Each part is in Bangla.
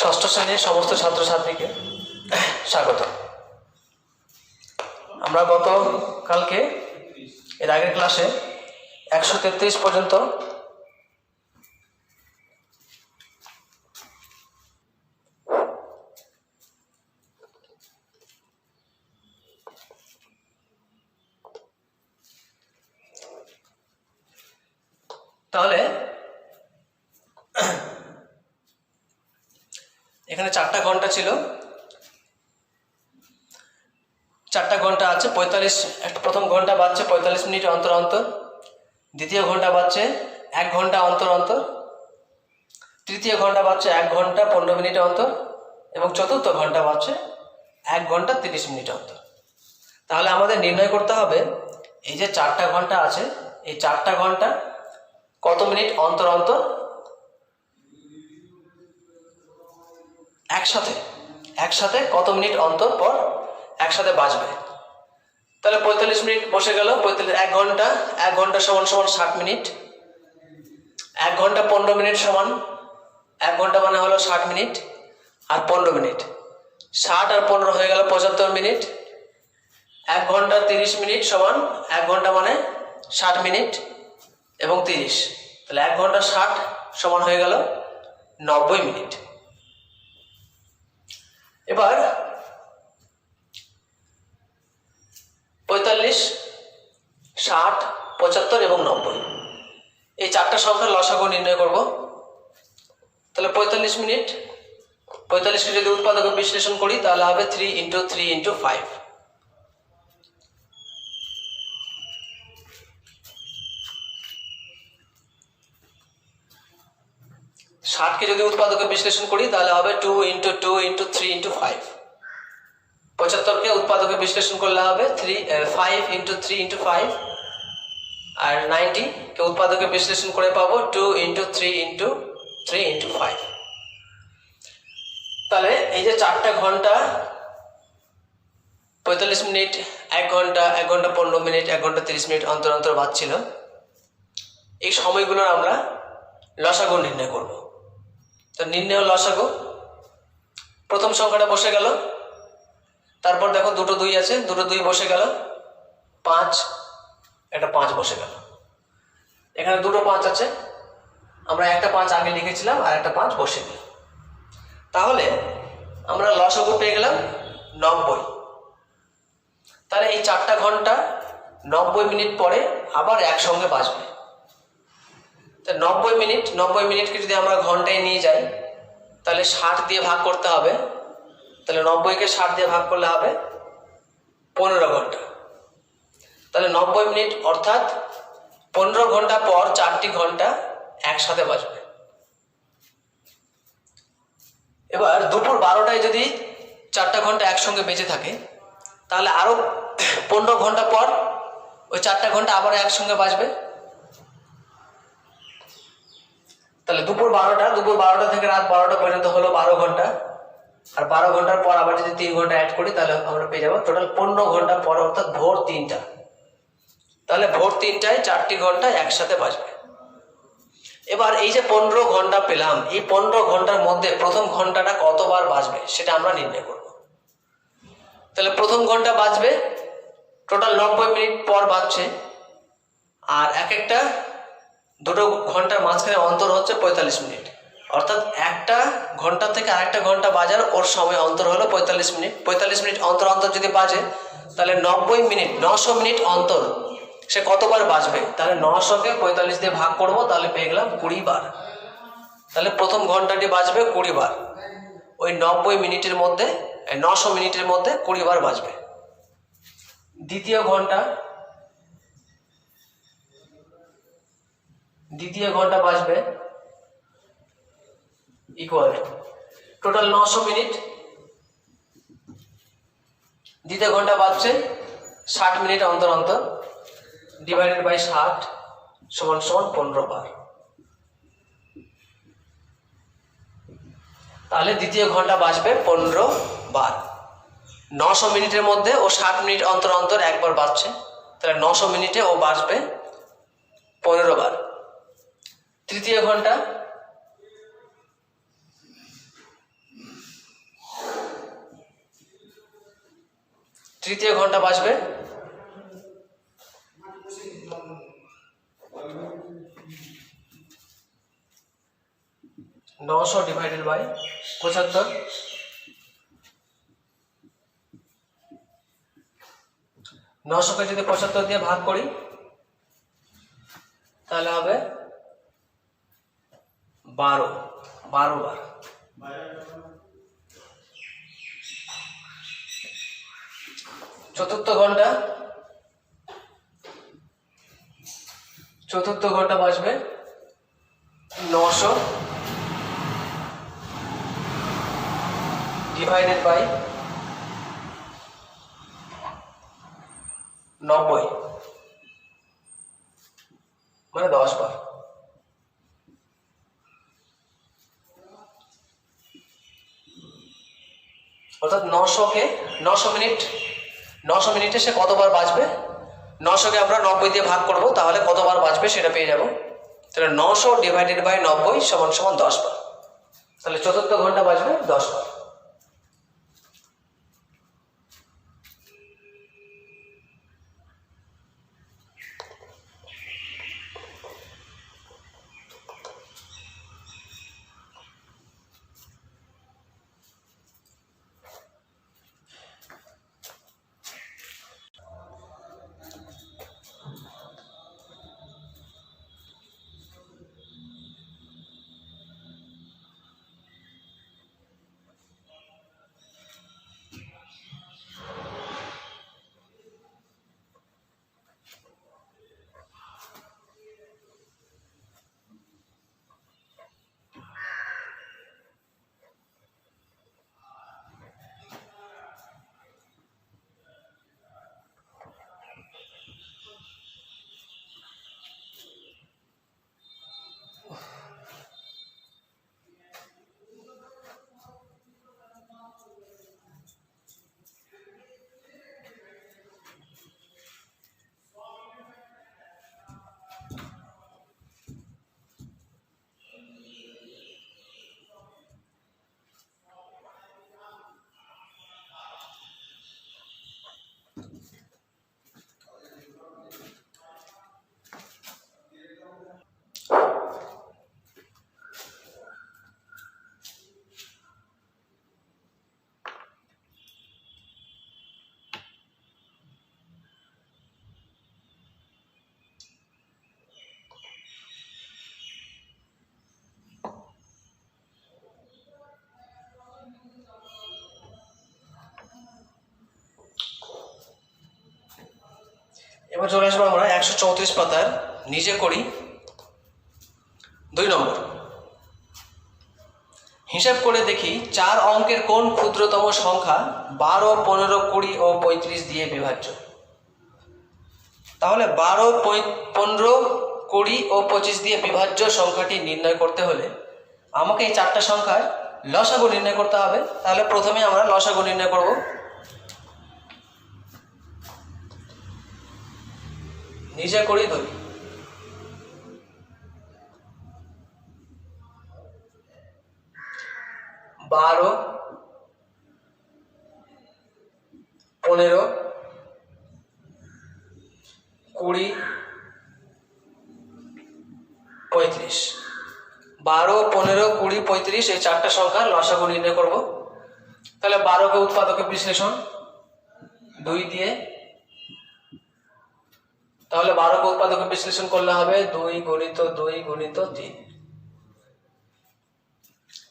ষষ্ঠ শ্রেণীর সমস্ত ছাত্রছাত্রীকে স্বাগত। আমরা গতকালকে এর আগের ক্লাসে 133 পর্যন্ত তাহলে এখানে 4টা ঘন্টা ছিল, 4টা ঘন্টা আছে 45। প্রথম ঘন্টা বাজছে 45 মিনিট অন্তর অন্তর, দ্বিতীয় ঘন্টা বাজছে 1 ঘন্টা অন্তর অন্তর, তৃতীয় ঘন্টা বাজছে 1 ঘন্টা 15 মিনিট অন্তর এবং চতুর্থ ঘন্টা বাজছে 1 ঘন্টা 30 মিনিট অন্তর। তাহলে আমাদের নির্ণয় করতে হবে এই যে 4টা ঘন্টা আছে, এই 4টা ঘন্টা কত মিনিট অন্তর অন্তর একসাথে কত মিনিট অন্তর পর একসাথে বাজবে। তাহলে 45 মিনিট বসে গেল, 1 ঘন্টা সমান 60 মিনিট, 1 ঘন্টা 15 মিনিট সমান 1 ঘন্টা মানে হলো 60 মিনিট আর 15 মিনিট, 60 আর 15 হয়ে গেল 75 মিনিট। 1 ঘন্টা 30 মিনিট সমান 1 ঘন্টা মানে 60 মিনিট এবং 30, তাহলে 1 ঘন্টা 60 সমান হয়ে গেল 90 মিনিট। এবার 45, 60, 75 এবং 90 এই 4টা সংখ্যার লসাগু নির্ণয় করব। তাহলে 45 মিনিট, 45কে যদি উৎপাদকে বিশ্লেষণ করি তাহলে হবে 3 × 3 × 5। 60কে যদি উৎপাদকে বিশ্লেষণ করি তাহলে হবে 2 × 2 × 3 × 5। 75কে উৎপাদকে বিশ্লেষণ করলে হবে 5 × 3 × 5 আর 90কে উৎপাদকে বিশ্লেষণ করে পাবো 2 × 3 × 3 × 5। তাহলে এই যে 4টা ঘন্টা 45 মিনিট, 1 ঘন্টা 1 ঘন্টা 15 মিনিট, 1 ঘন্টা 30 মিনিট অন্তর অন্তর বাজছিল, এই সময়গুলোর আমরা লসাগু নির্ণয় করব। তো নির্ণয় লসাগু, প্রথম সংখ্যাটা বসে গেল, তারপর দেখো দুটো 2 আছে, দুটো 2 বসে গেল, 5, একটা 5 বসে গেল, এখানে দুটো 5 আছে, আমরা একটা 5 আগে লিখেছিলাম আর একটা 5 বসে দিই। তাহলে আমরা লসাগু পেয়ে গেলাম 90। তাহলে এই 4টা ঘন্টা 90 মিনিট পরে আবার একসঙ্গে বাজবে। তা 90 মিনিটকে যদি আমরা ঘন্টায় নিয়ে যাই তাহলে 60 দিয়ে ভাগ করতে হবে, তাহলে 90কে 60 দিয়ে ভাগ করলে হবে 15 ঘন্টা। তাহলে 90 মিনিট অর্থাৎ 15 ঘন্টা পর 4টি ঘন্টা একসাথে বাজবে। এবার দুপুর 12টায় যদি 4টা ঘন্টা একসঙ্গে বেজে থাকে তাহলে আরো 15 ঘন্টা পর ওই 4টা ঘন্টা আবার একসঙ্গে বাজবে। তাহলে দুপুর 12টা থেকে রাত 12টা পর্যন্ত হলো 12 ঘন্টা, আর 12 ঘন্টার পর আবার যদি 3 ঘন্টা অ্যাড করি তাহলে আমরা পেয়ে যাবো টোটাল 15 ঘন্টা পর, অর্থাৎ ভোর 3টা। তাহলে ভোর 3টায় 4টি ঘন্টা একসাথে বাজবে। এবার এই যে 15 ঘন্টা পেলাম, এই 15 ঘন্টার মধ্যে প্রথম ঘন্টাটা কতবার বাজবে সেটা আমরা নির্ণয় করব। তাহলে প্রথম ঘন্টা বাজবে টোটাল 90 মিনিট পর বাজছে, আর একটা দুটো ঘন্টার মাঝখানে অন্তর হচ্ছে 45 মিনিট, অর্থাৎ একটা ঘন্টা থেকে আরেকটা ঘন্টা বাজার ওর সময় অন্তর হলো 45 মিনিট। 45 মিনিট অন্তর অন্তর যদি বাজে তাহলে 90 মিনিট 900 মিনিট অন্তর সে কতবার বাজবে, তাহলে 900কে 45 দিয়ে ভাগ করব, তাহলে পেয়ে গেলাম 20 বার। তাহলে প্রথম ঘন্টাটি বাজবে 20 বার, ওই 90 মিনিটের মধ্যে 900 মিনিটের মধ্যে 20 বার বাজবে। দ্বিতীয় ঘন্টা বাজবে ইকুয়াল টোটাল 900 মিনিট, দ্বিতীয় ঘন্টা বাজছে 60 মিনিট অন্তর অন্তর, ডিভাইডেড বাই 60 সমান 15 বার। তাহলে দ্বিতীয় ঘন্টা বাজবে 15 বার। 900 মিনিটের মধ্যে ও 60 মিনিট অন্তর অন্তর একবার বাজছে, তাহলে 900 মিনিটে ও বাজবে 15 বার। তৃতীয় ঘন্টা তৃতীয় ঘন্টা বাজবে 900 ডিভাইডেড বাই 75। 900 যদি 75 দিয়ে ভাগ করি তাহলে হবে 12 বার। চতুর্থ ঘন্টা বাজবে 900 ডিভাইডেড বাই 90 মানে 10 বার। অর্থাৎ 900 মিনিটে সে কতবার বাজবে, 900কে আমরা 90 দিয়ে ভাগ করব, তাহলে কতবার বাজবে সেটা পেয়ে যাব। তাহলে 900 ডিভাইডেড বাই 90 সমান 10 বার। তাহলে চতুর্থ ঘন্টা বাজবে 10 বার। এবার চলে আসবো আমরা 134 পাতার নিচে করি 2 নম্বর। হিসাব করে দেখি 4 অঙ্কের কোন ক্ষুদ্রতম সংখ্যা 12, 15, 20 ও 35 দিয়ে বিভাজ্য। তাহলে 12, 15, 20 ও 25 দিয়ে বিভাজ্য সংখ্যাটি নির্ণয় করতে হলে আমাকে এই 4টা সংখ্যার লসাগু নির্ণয় করতে হবে। তাহলে প্রথমে আমরা লসাগু নির্ণয় করব। নিচে করি 2, 12, 15, 20, 35। 12, 15, 20, 35 এই 4টা সংখ্যার লসাগু নির্ণয় করব। তাহলে 12কে উৎপাদকে বিশ্লেষণ 2 দিয়ে, তাহলে 12কে উৎপাদকে বিশ্লেষণ করলে হবে 2 গুণিত 2 গুণিত 3।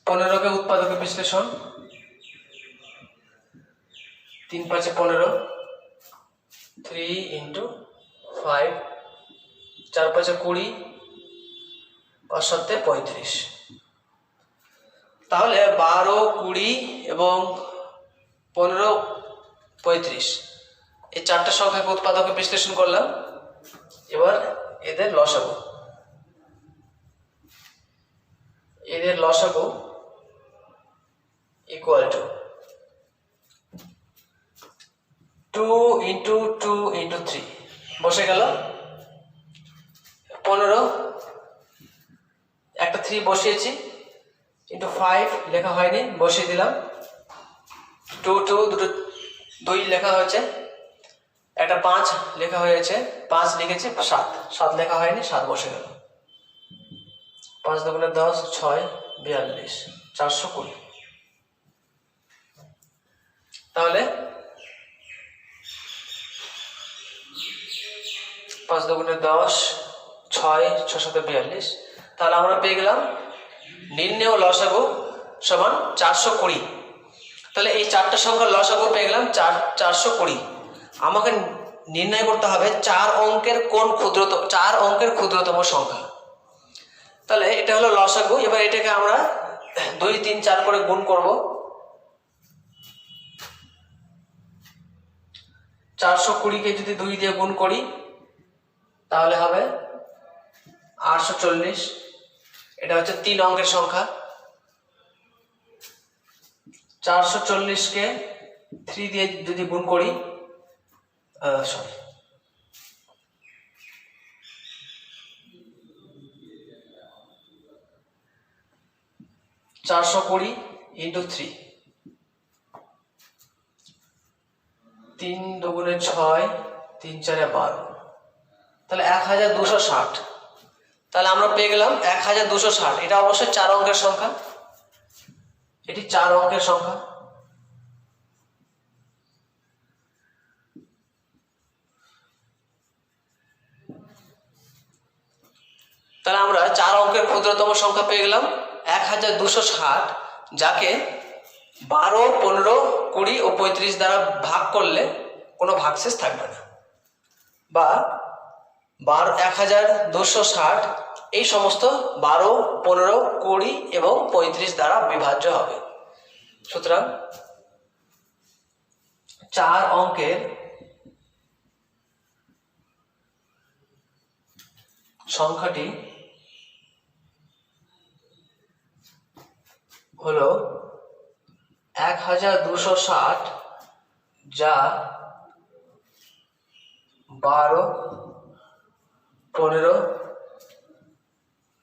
15কে উৎপাদকে বিশ্লেষণ 3 5 15, 3 into 5, 4 5 20, 5 7 35। তাহলে 12, 20 এবং 15, 35 এই 4টা সংখ্যাকে উৎপাদকে বিশ্লেষণ করলাম। এবার এদের লসাগু ইকুয়াল টু 2 into 2 into 3 বসে গেল। 15 একটা 3 বসিয়েছি, into 5 লেখা হয়নি, বসিয়ে দিলাম। 2 2 দুটো 2 লেখা হয়েছে, একটা 5 লেখা হয়েছে, 5 লিখেছে, 7 লেখা হয়নি, 7 বসে গেল। 5 দুগুণে 10, 6, 42, 420। তাহলে 5 দুগুণে 10, 6, 6 7 42। তাহলে আমরা পেয়ে গেলাম নির্ণেয় লসাগু সমান 420। তাহলে এই চারটা সংখ্যার লসাগু পেয়ে গেলাম 420। আমাকে নির্ণয় করতে হবে 4 অঙ্কের ক্ষুদ্রতম সংখ্যা। তাহলে এটা হলো লসাগু। এবার এটাকে আমরা 2 3 4 করে গুণ করব। 420 কে যদি 2 দিয়ে গুণ করি তাহলে হবে 840। এটা হচ্ছে 3 অঙ্কের সংখ্যা। 440 কে 3 দিয়ে যদি গুণ করি, 420 ইন্টু 3, 3 দুগুণে 6, 3 4 12। তাহলে 1260। তাহলে আমরা পেয়ে গেলাম 1260। এটা অবশ্যই 4 অঙ্কের সংখ্যা, এটি 4 অঙ্কের সংখ্যা। তাহলে আমরা 4 অঙ্কের ক্ষুদ্রতম সংখ্যা পেয়ে গেলাম 1260, যাকে 12, 15, 20 ও 35 দ্বারা ভাগ করলে কোনো ভাগশেষ থাকবে না, বা 1260 এই সমস্ত 12, 15, 20 এবং 35 দ্বারা বিভাজ্য হবে। সুতরাং 4 অঙ্কের সংখ্যাটি হলো 1260, যা 12, 15,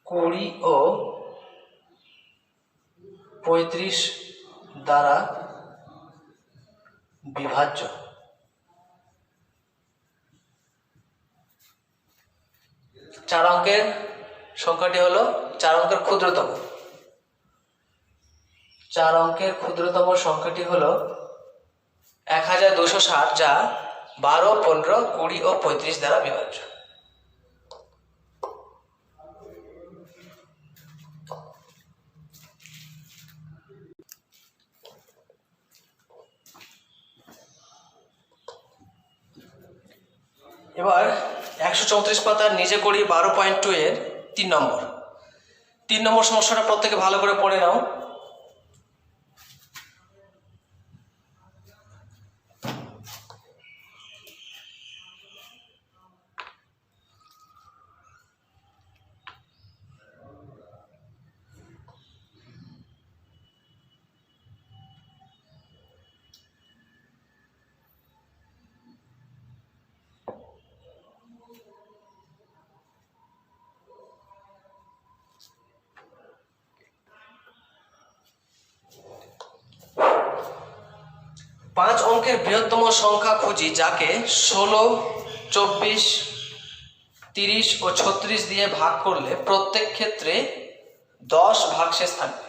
20 ও 35 দ্বারা বিভাজ্য। 4 অঙ্কের সংখ্যাটি হলো 4 অঙ্কের ক্ষুদ্রতম। 4 অঙ্কের ক্ষুদ্রতম সংখ্যাটি হলো 1260, যা 12, 15, 20 ও 35 দ্বারা বিভাজ্য। এবার 134 পাতার নিজে করি 12.2 এর 3 নম্বর সমস্যাটা প্রত্যেকে ভালো করে পড়ে নাও। পাঁচ অঙ্কের বৃহত্তম সংখ্যা খুঁজি, যাকে 16, 24, 30 ও 36 দিয়ে ভাগ করলে প্রত্যেক ক্ষেত্রে 10 ভাগশেষ থাকবে।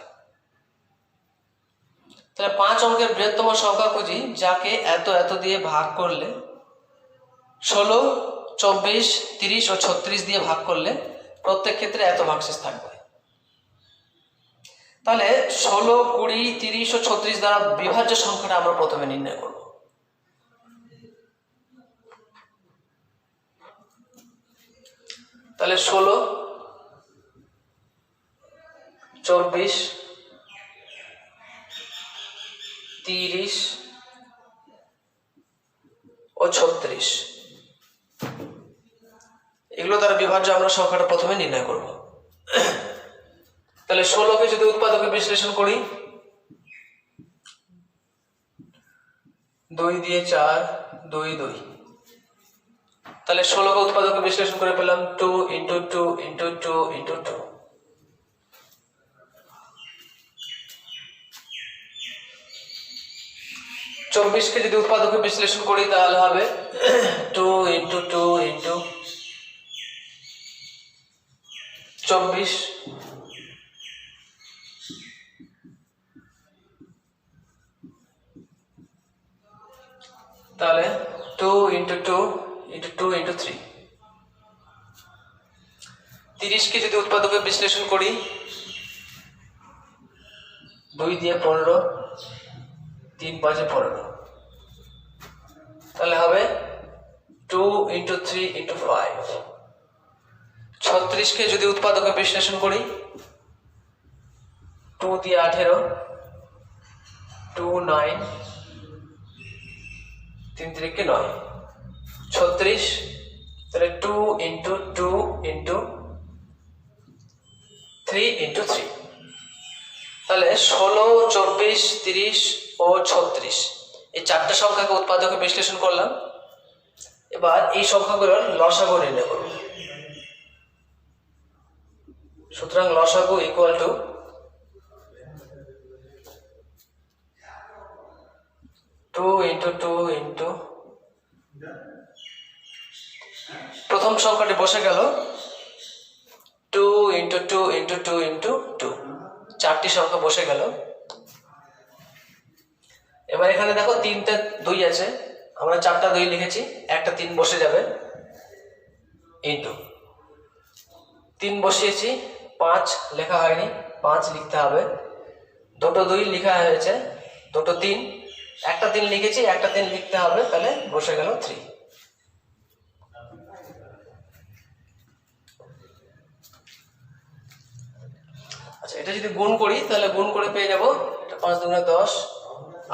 তাহলে 5 অঙ্কের বৃহত্তম সংখ্যা খুঁজি, যাকে এত দিয়ে ভাগ করলে 16, 24, 30 ও 36 দিয়ে ভাগ করলে প্রত্যেক ক্ষেত্রে এত ভাগশেষ থাকবে। তাহলে 16, 20, 30 ও 36 দ্বারা বিভাজ্য সংখ্যাটা আমরা প্রথমে নির্ণয় করব। তাহলে 16, 24, 30 ও 36 এগুলো দ্বারা বিভাজ্য আমরা সংখ্যাটা প্রথমে নির্ণয় করব। তাহলে 16কে যদি উৎপাদকে বিশ্লেষণ করি, 2 দিয়ে 4, 2 2। তাহলে 16কে উৎপাদকে বিশ্লেষণ করে পেলাম 2 × 2 × 2 × 2। 24 কে যদি উৎপাদকে বিশ্লেষণ করি তাহলে হবে 2 × 2 × 24, তাহলে 2 × 2 × 2 × 3। 30 কে যদি উৎপাদকে বিশ্লেষণ করি 2 দিয়ে 15, 3 × 5 = 15, তাহলে হবে 2 × 3 × 5। 36 কে যদি উৎপাদকে বিশ্লেষণ করি 2 দিয়ে 18, 2 9, 3 × 3 = 9, 36, তাহলে 2 × 2 × 3 × 3, তাহলে 16, 24, 30 ও 36 এই চারটা সংখ্যাকে উৎপাদকে বিশ্লেষণ করলাম। এবার এই সংখ্যাগুলোর লসাগু নির্ণয় করব। সুতরাং লসাগু = 2 × 2 × প্রথম সংখ্যাটি বসে গেল 2 × 2 × 2 × 2, চারটি সংখ্যা বসে গেল। এবার এখানে দেখো 3টে 2 আছে, আমরা 4টা 2 লিখেছি, একটা 3 বসে যাবে, ইন্টু 3 বসিয়েছি, 5 লেখা হয়নি, 5 লিখতে হবে, দুটো 2 লেখা হয়েছে, দুটো 3, একটা 3 লিখেছি, একটা 3 লিখতে হবে, তাহলে বসে গেল 3। আচ্ছা, এটা যদি গুণ করি তাহলে গুণ করে পেয়ে যাব, এটা 5 × 2 = 10,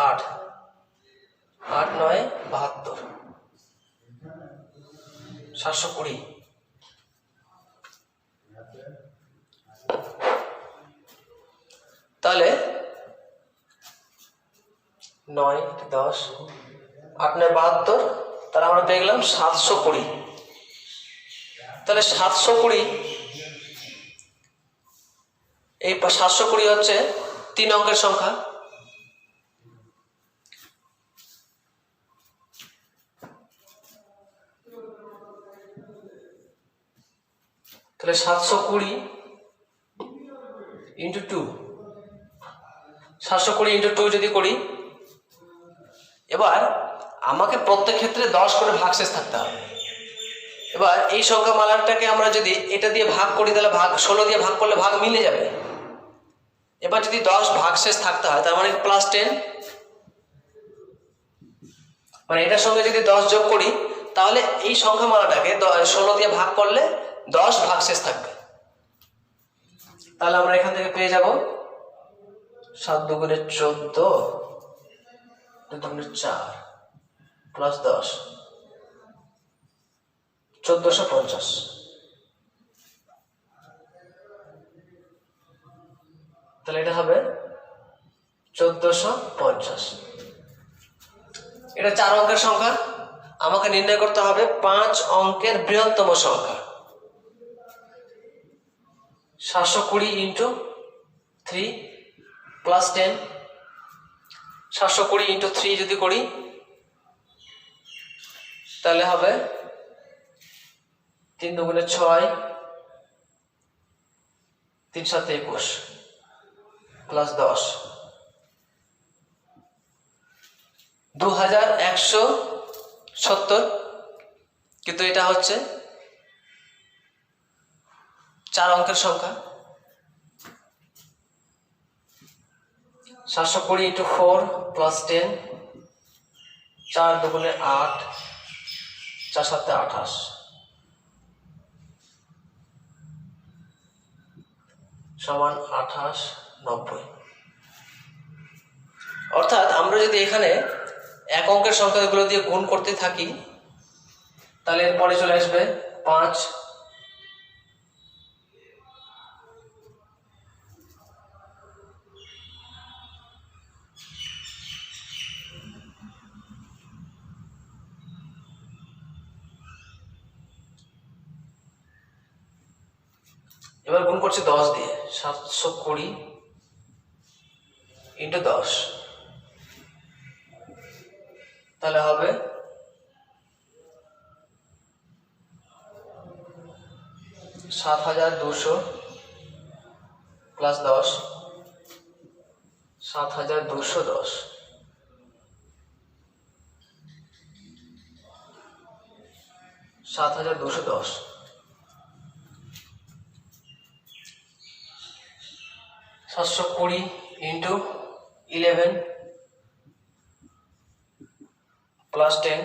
8, 8 × 9 = 72, 720। তাহলে 9, 10, 8 × 9 = 72, তাহলে আমরা পেয়ে গেলাম 720। তাহলে 720, এই 720 হচ্ছে 3 অঙ্কের সংখ্যা। তাহলে 720 × 2, 720 × 2 যদি করি, এবার আমাকে প্রত্যেক ক্ষেত্রে 10 করে ভাগশেষ থাকতে হবে। এবার এই সংখ্যা মালাটাকে আমরা যদি এটা দিয়ে ভাগ করি তাহলে 16 দিয়ে ভাগ করলে ভাগ মিলে যাবে। এবার যদি 10 ভাগশেষ থাকতে হয়, তার মানে +10, মানে এটার সঙ্গে যদি 10 যোগ করি তাহলে এই সংখ্যা মালাটাকে 16 দিয়ে ভাগ করলে 10 ভাগশেষ থাকবে। তাহলে আমরা এখান থেকে পেয়ে যাব 7 × 2 = 14, 2 × 4 + 10, 1450। তাহলে এটা হবে 1450। এটা 4 অঙ্কের সংখ্যা, আমাকে নির্ণয় করতে হবে 5 অঙ্কের বৃহত্তম সংখ্যা। 720 × 3 + 10, 720 × 3 যদি করি তাহলে হবে 3 × 2 = 6, 3 × 7 = 21 + 10, 2170। কিন্তু এটা হচ্ছে 4 অঙ্কের সংখ্যা। 720 × 4 + 10, 4 × 2 = 8, 4 × 7 = 28, সমান 28, 90। অর্থাৎ আমরা যদি এখানে 1 অঙ্কের সংখ্যাগুলো দিয়ে গুণ করতে থাকি তাহলে এরপরে চলে আসবে 5, এবার গুণ করছি 10 দিয়ে, 720 × 10, তাহলে হবে 7,200 প্লাস 10, 7,210। 7,210 720 ইন্টু 11 প্লাস 10,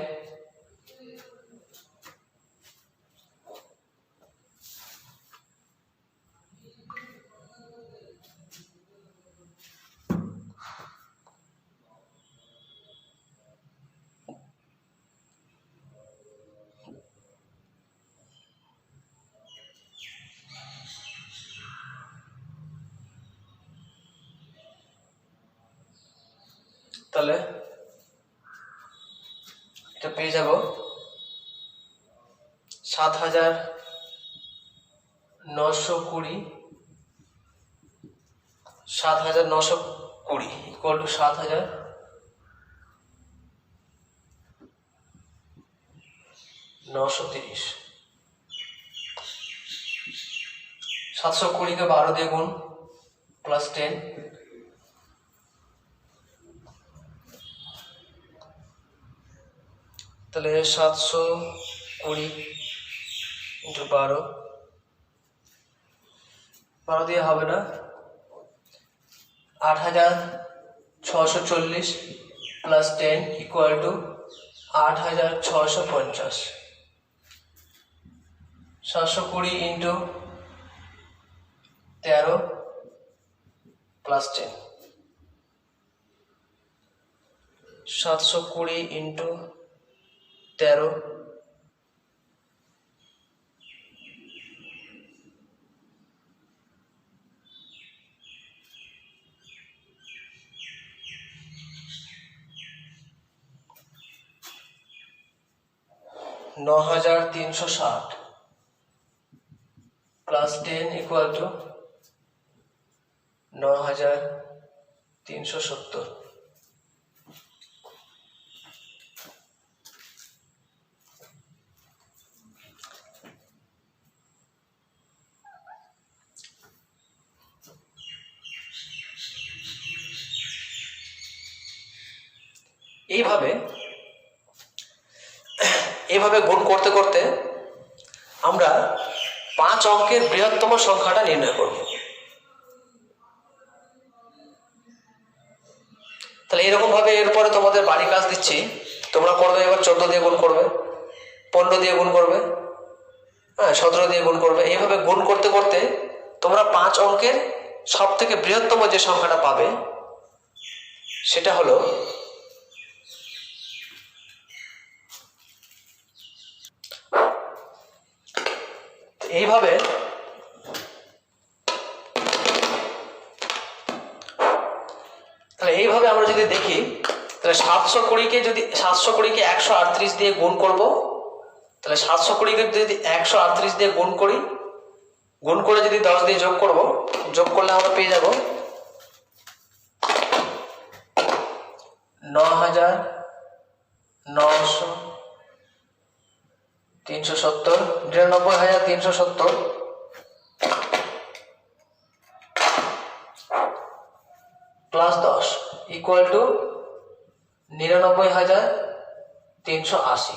তাহলে এটা পেয়ে যাব 7,920 ইকুয়াল টু 7,930। 720 কে 12 দিয়ে গুণ প্লাস 10, তাহলে 720 ইন্টু 12 দিয়ে হবে না, 8,640 plus 10 equal to 8,650। 720 into 13 plus 10, 720 into 13 9,360 plus 10 equal to 9,370। এইভাবে গুণ করতে করতে আমরা 5 অঙ্কের বৃহত্তম সংখ্যাটা নির্ণয় করব। তাহলে এরকম ভাবে এরপরে তোমাদের বাড়ি কাজ দিচ্ছি, তোমরা করবে। এবার 14 দিয়ে গুণ করবে, 15 দিয়ে গুণ করবে, 17 দিয়ে গুণ করবে। এইভাবে গুণ করতে করতে তোমরা 5 অঙ্কের সব থেকে বৃহত্তম যে সংখ্যাটা পাবে সেটা হলো এইভাবে। তাহলে এইভাবে আমরা যদি দেখি, তাহলে 720কে 138 দিয়ে গুণ করব। তাহলে 720কে যদি 138 দিয়ে গুণ করি, গুণ করে যদি 10 দিয়ে যোগ করব, যোগ করলে আমরা পেয়ে যাব 9,970, 99,370 প্লাস 10 ইকুয়াল টু 99,380।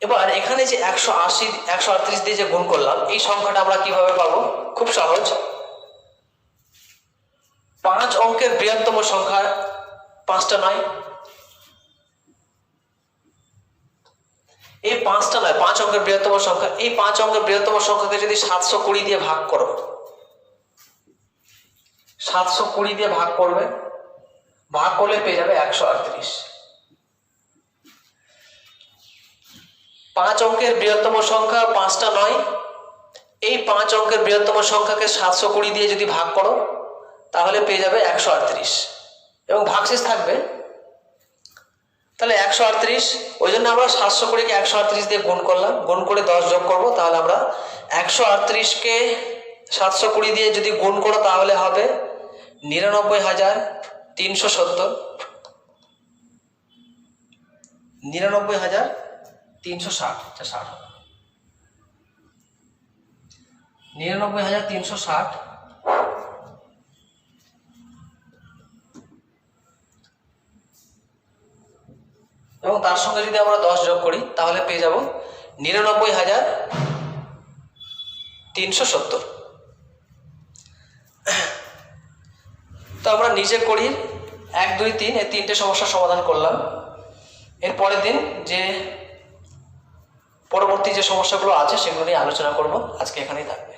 এবার এখানে যে 138 দিয়ে যে গুণ করলাম, এই সংখ্যাটা আমরা কিভাবে পাবো? খুব সহজ। 5 অঙ্কের বৃহত্তম সংখ্যা 5টা নয়, এই 5টা নয়, 5 অঙ্কের বৃহত্তম সংখ্যা। এই 5 অঙ্কের বৃহত্তম সংখ্যাকে যদি 720 দিয়ে ভাগ করো, 720 দিয়ে ভাগ করবে, ভাগ করলে পেয়ে যাবে 138। 5 অঙ্কের বৃহত্তম সংখ্যা 5টা নয়, এই 5 অঙ্কের বৃহত্তম সংখ্যাকে 720 দিয়ে যদি ভাগ করো তাহলে পেয়ে যাবে 138 এবং ভাগশেষ থাকবে। তাহলে 138, ওই জন্য আমরা 720কে 138 দিয়ে গুণ করলাম, গুণ করে 10 যোগ করব। তাহলে আমরা 138কে 720 দিয়ে যদি গুণ করো তাহলে হবে 99,370 99,360, এটা 60 হবে। 99,360 এবং তার সঙ্গে যদি আমরা 10 যোগ করি তাহলে পেয়ে যাব 99,370। তো আমরা নিচে করি 1, 2, 3 এই 3টে সমস্যার সমাধান করলাম। এর পরের দিন যে পরবর্তী যে সমস্যাগুলো আছে সেগুলো নিয়ে আলোচনা করব। আজকে এখানেই থাকবে।